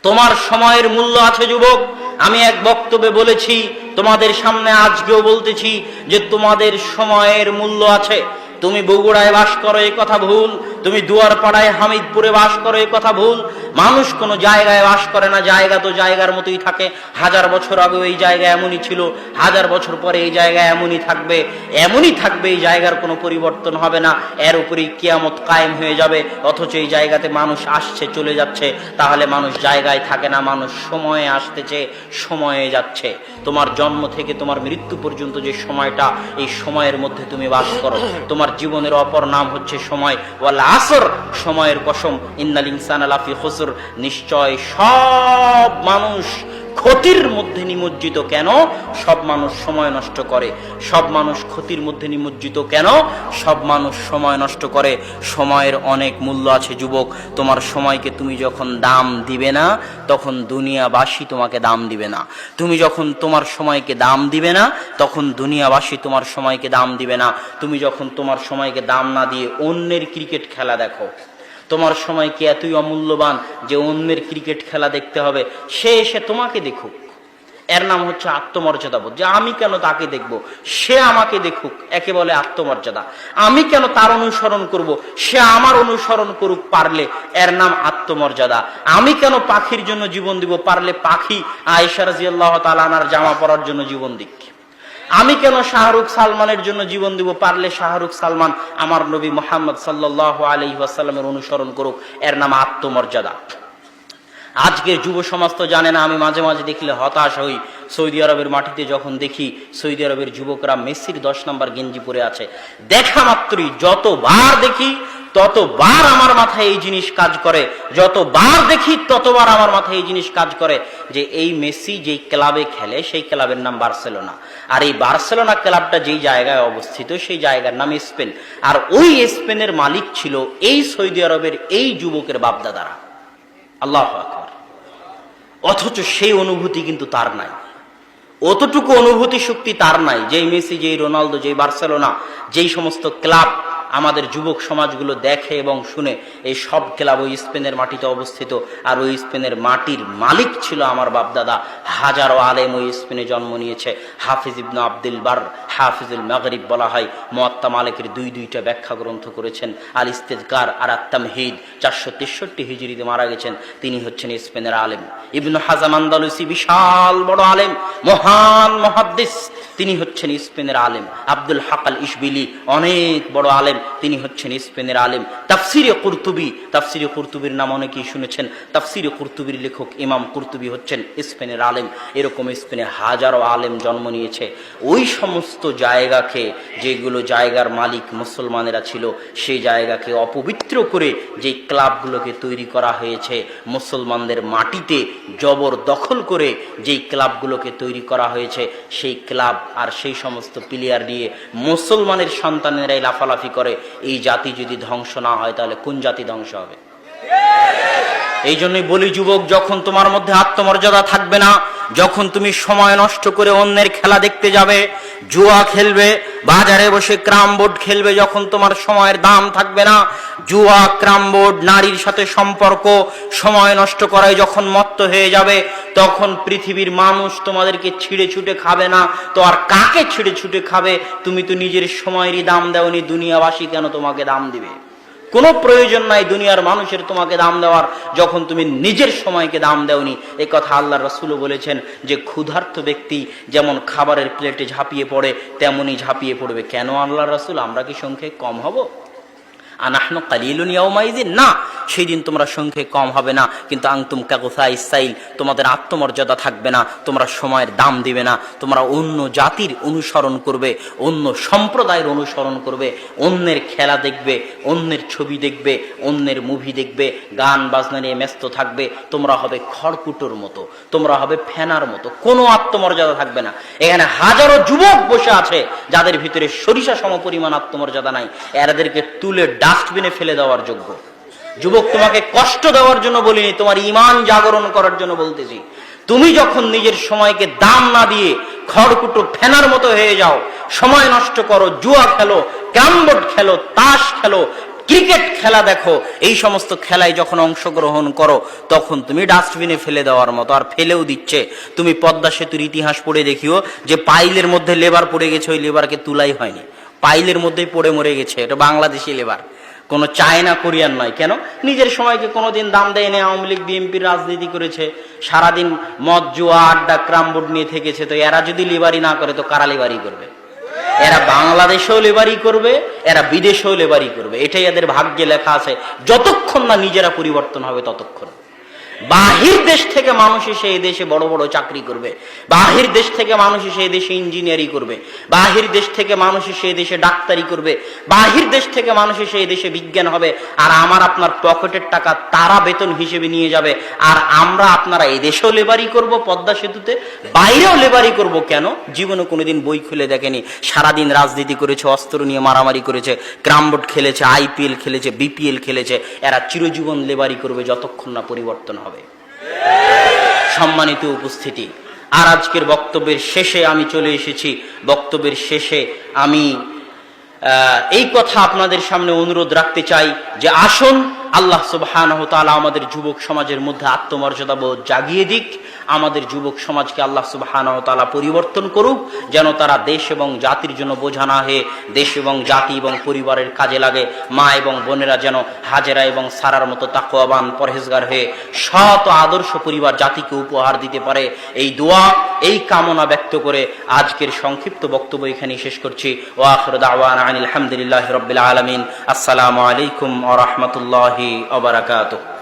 তোমার সময়ের মূল্য আছে যুবক। আমি এক বক্তব্যে বলেছি, তোমাদের সামনে আজকেও বলতেছি যে তোমাদের সময়ের মূল্য আছে। তুমি বগুড়ায় বাস করো এই কথা ভুল, তুমি দুয়ারপাড়ায় হামিদপুরে বাস করো এই কথা ভুল। মানুষ কোনো জায়গায় বাস করে না, জায়গা তো জায়গার মতোই থাকে। 1000 বছর আগে এই জায়গা এমনই ছিল, 1000 বছর পরে এই জায়গা এমনই থাকবে, এই জায়গার কোনো পরিবর্তন হবে না। এর উপরেই কিয়ামত কায়েম হয়ে যাবে। অথচ এই জায়গাতে মানুষ আসছে চলে যাচ্ছে। তাহলে মানুষ জায়গায় থাকে না, মানুষ সময়ে আসতেছে, সময়ে যাচ্ছে। তোমার জন্ম থেকে তোমার মৃত্যু পর্যন্ত যে সময়টা, এই সময়ের মধ্যে তুমি বাস করো। তোমার জীবনের অপর নাম হচ্ছে সময়। ওয়াল আসর, সময়ের কসম, ইন্নাল ইনসানা লাফি খুসর, নিশ্চয় সব মানুষ ক্ষতির মধ্যে নিমজ্জিত। কেন? সব মানুষ সময় নষ্ট করে। সব মানুষ ক্ষতির মধ্যে নিমজ্জিত কেন? সব মানুষ সময় নষ্ট করে। সময়ের অনেক মূল্য আছে যুবক। তোমার সময়কে তুমি যখন দাম দিবে না, তখন দুনিয়াবাসী তোমাকে দাম দিবে না। তুমি যখন তোমার সময়কে দাম দিবে না, তখন দুনিয়াবাসী তোমার সময়কে দাম দিবে না। তুমি যখন তোমার সময়কে দাম না দিয়ে অন্যের ক্রিকেট খেলা দেখো, তোমার সময় কি এতই অমূল্যবান যে অন্যের ক্রিকেট খেলা দেখতে হবে? সে এসে তোমাকে দেখুক, এর নাম হচ্ছে আত্মমর্যাদাবোধ। যে আমি কেন তাকে দেখব, সে আমাকে দেখুক, একে বলে আত্মমর্যাদা। আমি কেন তার অনুসরণ করব, সে আমার অনুসরণ করুক, পারলে এর নাম আত্মমর্যাদা। আমি কেন পাখির জন্য জীবন দিব, পারলে পাখি আয়েশা রাদিয়াল্লাহু তাআলা আনহার জামা পরার জন্য জীবন দিক। আমি কেন শাহরুখ সালমানের জন্য জীবন দিব, পারলে শাহরুখ সালমান আমার নবী মুহাম্মদ সাল্লাল্লাহু আলাইহি ওয়াসাল্লামের অনুসরণ করুক, এর নাম আত্মমর্যাদা। আজকের যুব সমাজ তো জানে না। আমি মাঝে মাঝে দেখলে হতাশ হই। সৌদি আরবের মাটিতে যখন দেখি সৌদি আরবের যুবকরা মেসির 10 নম্বর গেঞ্জি পরে আছে, দেখা মাত্রই যতবার দেখি ততবার আমার মাথায় এই জিনিস কাজ করে, যতবার দেখি ততবার আমার মাথায় এই জিনিস কাজ করে যে এই মেসি যেই ক্লাবে খেলে সেই ক্লাবের নাম বার্সেলোনা। আর এই বার্সেলোনা ক্লাবটা যেই জায়গায় অবস্থিত সেই জায়গার নাম স্পেন। আর ওই স্পেনের মালিক ছিল এই সৌদি আরবের এই যুবকের বাপদাদারা। আল্লাহু আকবার। অথচ সেই অনুভূতি কিন্তু তার নাই, অতটুকু অনুভূতি শক্তি তার নাই। যেই মেসি, যেই রোনালদো, যেই বার্সেলোনা, যেই সমস্ত ক্লাব আমাদের যুবক সমাজগুলো দেখে এবং শুনে, এই সব ক্লাব ওই স্পেনের মাটিতে অবস্থিত। আর ওই স্পেনের মাটির মালিক ছিল আমার বাপদাদা। হাজারো আলেম ওই স্পেনে জন্ম নিয়েছে। হাফিজ ইবনে আব্দুল বার, হাফিজুল মাগরিব বলা হয়। মুয়াত্তা মালিকের দুইটা ব্যাখ্যা গ্রন্থ করেছেন, আল ইস্তিযকার আর আত তামহিদ। 463 হিজরিতে মারা গেছেন। তিনি হচ্ছেন স্পেনের আলেম। ইবনে হাজাম আন্দালুসি বিশাল বড় আলেম, মহান মুহাদ্দিস, তিনি হচ্ছেন স্পেনের আলেম। আব্দুল হক আল ইশবিলি অনেক বড় আলেম, তিনি হচ্ছেন স্পেনের আলেম। তাফসিরে কুরতুবির নাম অনেকেই শুনেছেন। তাফসিরে কুরতুবির লেখক ইমাম কুরতুবি হচ্ছেন স্পেনের আলেম। এরকম স্পেনে হাজারো আলেম জন্ম নিয়েছে। ওই সমস্ত জায়গাকে, যেগুলো জায়গার মালিক মুসলমানেরা ছিল, সেই জায়গাকে অপবিত্র করে যে ক্লাবগুলোকে তৈরি করা হয়েছে, মুসলমানদের মাটিতে জবরদখল করে যেই ক্লাবগুলোকে তৈরি করা হয়েছে, সেই ক্লাব আর সেই সমস্ত প্লেয়ার নিয়ে মুসলমানের সন্তানেরাই লাফালাফি করে। এই জাতি যদি ধ্বংস না হয় তাহলে কোন জাতি ধ্বংস হবে? এই জন্যই বলি যুবক, যখন তোমার মধ্যে আত্মমর্যাদা থাকবে না, যখন তুমি সময় নষ্ট করে অন্যের খেলা দেখতে যাবে, জুয়া খেলবে, বাজারে বসে ক্রাম বোর্ড খেলবে, যখন তোমার সময়ের দাম থাকবে না, জুয়া, ক্রাম বোর্ড, নারীর সাথে সম্পর্ক, সময় নষ্ট করায় যখন মত্ত হয়ে যাবে, তখন পৃথিবীর মানুষ তোমাদেরকে ছিঁড়ে ছুটে খাবে না। তো আর কাকে ছিঁড়ে ছুটে খাবে? তুমি তো নিজের সময়েরই দাম দাওনি, দুনিয়াবাসী কেন তোমাকে দাম দিবে? কোনো প্রয়োজন নাই দুনিয়ার মানুষের তোমাকে দাম দেওয়ার, যখন তুমি নিজের সময়কে দাম দেওনি। এই কথা আল্লাহর রাসূলও বলেছেন যে ক্ষুধার্ত ব্যক্তি যেমন খাবারের প্লেটে ঝাঁপিয়ে পড়ে, তেমনই ঝাঁপিয়ে পড়বে। কেন আল্লাহর রাসূল? আমরা কি সংখ্যায় কম হব? আনাহনু কালিলুন ইয়াউমাইযিন, না, সেই দিন তোমরা সংখ্যায় কম হবে না। কিন্তু আনতুম কাগুসাইস সাইল, তোমাদের আত্মমর্যাদা থাকবে না, তোমরা সময়ের দাম দিবে না, তোমরা অন্য জাতির অনুসরণ করবে, অন্য সম্প্রদায়ের অনুসরণ করবে, অন্যের খেলা দেখবে, অন্যের ছবি দেখবে, অন্যের মুভি দেখবে, গান বাজনা নিয়ে ব্যস্ত থাকবে। তোমরা হবে খড়কুটোর মতো, তোমরা হবে ফেনার মতো, কোনো আত্মমর্যাদা থাকবে না। এখানে হাজারো যুবক বসে আছে যাদের ভিতরে সরিষা সমপরিমাণ আত্মমর্যাদা নাই। এদেরকে তুলে ডাস্টবিনে ফেলে দেওয়ার যোগ্য। যুবক, তোমাকে কষ্ট দেওয়ার জন্য বলিনি, তোমার ঈমান জাগরণ করার জন্য বলতেছি। তুমি যখন নিজের সময়কে দাম না দিয়ে খড়কুটো ফেনার মতো হয়ে যাও, সময় নষ্ট করো, জুয়া খেলো, ক্যারম বোর্ড খেলো, তাস খেলো, ক্রিকেট খেলা দেখো, এই সমস্ত খেলায় যখন অংশগ্রহণ করো তখন তুমি ডাস্টবিনে ফেলে দেওয়ার মতো, আর ফেলেও দিচ্ছে। তুমি পদ্মা সেতুর ইতিহাস পড়ে দেখিও যে পাইলের মধ্যে লেবার পড়ে গেছে, ওই লেবারকে তুলাই হয়নি, পাইলের মধ্যেই পড়ে মরে গেছে। এটা বাংলাদেশি লেবার, কোনো চায়না কোরিয়ান নয়। কেন? নিজের সময়কে কোনোদিন দাম দেয়নি, আওয়ামী লীগ বিএনপির রাজনীতি করেছে, সারাদিন মদ জুয়া আড্ডা ক্রামবোর্ড নিয়ে থেকেছে। তো এরা যদি লেবারি না করে তো কারা লেবারি করবে? এরা বাংলাদেশেও লেবারি করবে, এরা বিদেশেও লেবারি করবে। এটাই এদের ভাগ্যে লেখা আছে। যতক্ষণ না নিজেরা পরিবর্তন হবে ততক্ষণ। বাহির দেশ থেকে মানুষ এসে এই দেশে বড় বড় চাকরি করবে, বাহির দেশ থেকে মানুষ এসে এই দেশে ইঞ্জিনিয়ারিং করবে, বাহির দেশ থেকে মানুষ এসে এই দেশে ডাক্তারি করবে, বাহির দেশ থেকে মানুষ এসে এই দেশে বিজ্ঞান হবে। আর আমার আপনার পকেটের টাকা তারা বেতন হিসেবে নিয়ে যাবে, আর আমরা আপনারা এই দেশেও লেবারি করব, পদ্মা সেতুতে বাইরেও লেবারি করব। কেন? জীবনে কোনোদিন বই খুলে দেখেনি, সারাদিন রাজনীতি করেছে, অস্ত্র নিয়ে মারামারি করেছে, ক্রামবোর্ড খেলেছে, আইপিএল খেলেছে, বিপিএল খেলেছে। এরা চিরজীবন লেবারি করবে যতক্ষণ না পরিবর্তন হবে। সম্মানিত উপস্থিতি, আর আজকের বক্তব্যের শেষে আমি চলে এসেছি। বক্তব্যের শেষে আমি এই কথা আপনাদের সামনে অনুরোধ রাখতে চাই যে আসুন আল্লাহ সুবহানাহু ওয়া তাআলা আমাদের যুবক সমাজের মধ্যে আত্মমর্যাদা বোধ জাগিয়ে দিক। আমাদের যুবক সমাজকে আল্লাহ সুবহানাহু ওয়া তাআলা পরিবর্তন করুক, যেন তারা দেশ এবং জাতির জন্য বোঝা না হয়ে দেশ এবং জাতি এবং পরিবারের কাজে লাগে। মা এবং বোনেরা যেন হাজেরা এবং সারার মতো তাকওয়াবান পরহেজগার হয়ে সৎ আদর্শ পরিবার জাতিকে উপহার দিতে পারে, এই দোয়া, এই কামনা ব্যক্ত করে আজকের সংক্ষিপ্ত বক্তব্য এখানেই শেষ করছি। ওয়া আখিরু দাওয়ানা আনিল হামদুলিল্লাহি রাব্বিল আলামিন। আসসালামু আলাইকুম ওয়া রাহমাতুল্লাহি ওয়া বারাকাতুহু।